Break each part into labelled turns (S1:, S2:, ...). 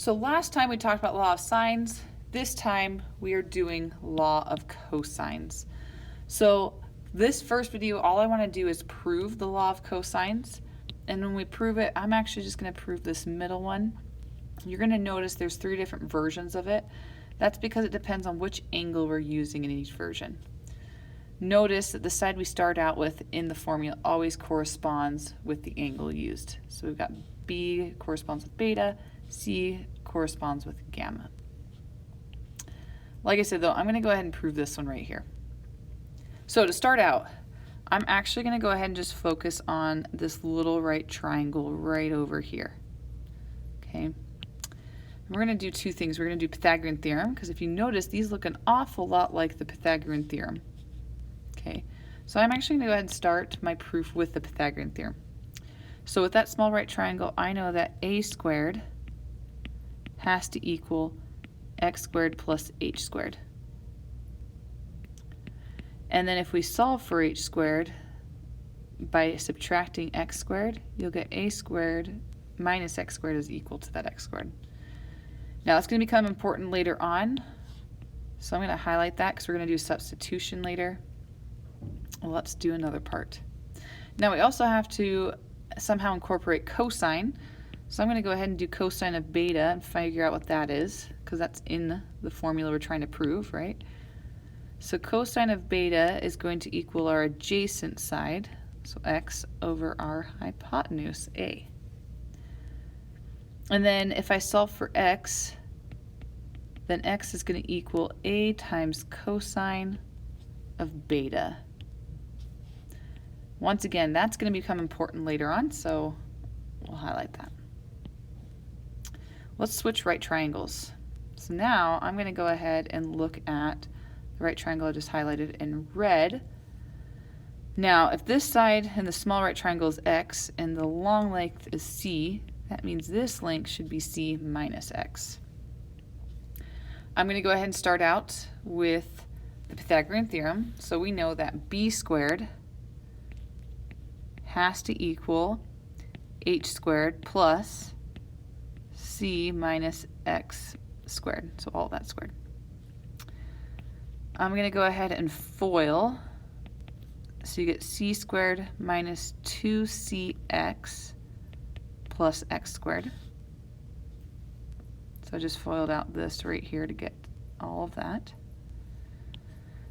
S1: So last time we talked about law of sines. This time we are doing law of cosines. So this first video, all I want to do is prove the law of cosines. And when we prove it, I'm actually just going to prove this middle one. You're going to notice there's 3 different versions of it. That's because it depends on which angle we're using in each version. Notice that the side we start out with in the formula always corresponds with the angle used. So we've got B corresponds with beta, C corresponds with gamma. Like I said though, I'm going to go ahead and prove this one right here. So to start out, I'm actually going to go ahead and just focus on this little right triangle right over here. Okay. We're going to do 2 things. We're going to do Pythagorean theorem, because if you notice, these look an awful lot like the Pythagorean theorem. Okay, so I'm actually going to go ahead and start my proof with the Pythagorean theorem. So with that small right triangle, I know that a squared has to equal x squared plus h squared. And then if we solve for h squared by subtracting x squared, you'll get a squared minus x squared is equal to that x squared. Now it's going to become important later on, so I'm going to highlight that because we're going to do substitution later. Let's do another part. Now we also have to somehow incorporate cosine, so I'm going to go ahead and do cosine of beta and figure out what that is, because that's in the formula we're trying to prove, right? So cosine of beta is going to equal our adjacent side, so x over our hypotenuse, a. And then if I solve for x, then x is going to equal a times cosine of beta. Once again, that's going to become important later on, so we'll highlight that. Let's switch right triangles. So now I'm going to go ahead and look at the right triangle I just highlighted in red. Now, if this side in the small right triangle is x and the long length is c, that means this length should be c minus x. I'm going to go ahead and start out with the Pythagorean theorem. So we know that b squared has to equal h squared plus c minus x squared, so all that squared. I'm going to go ahead and FOIL, so you get c squared minus 2cx plus x squared. So I just FOILed out this right here to get all of that.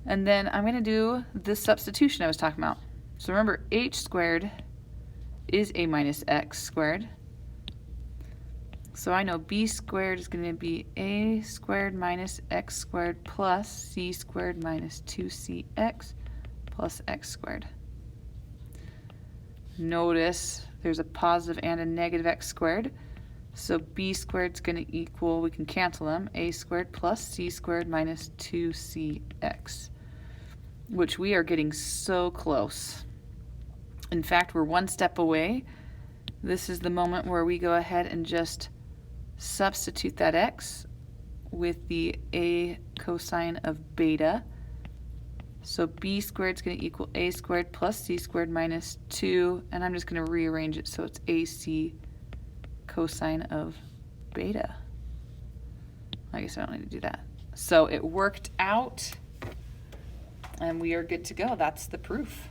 S1: And then I'm going to do this substitution I was talking about. So remember, h squared is a minus x squared. So I know b squared is going to be a squared minus x squared plus c squared minus 2cx plus x squared. Notice there's a positive and a negative x squared. So b squared is going to equal, we can cancel them, a squared plus c squared minus 2cx, which we are getting so close. In fact, we're one step away. This is the moment where we go ahead and just substitute that x with the a cosine of beta. So b squared is going to equal a squared plus c squared minus 2, and I'm just going to rearrange it so it's ac cosine of beta. I guess I don't need to do that. So it worked out, and we are good to go. That's the proof.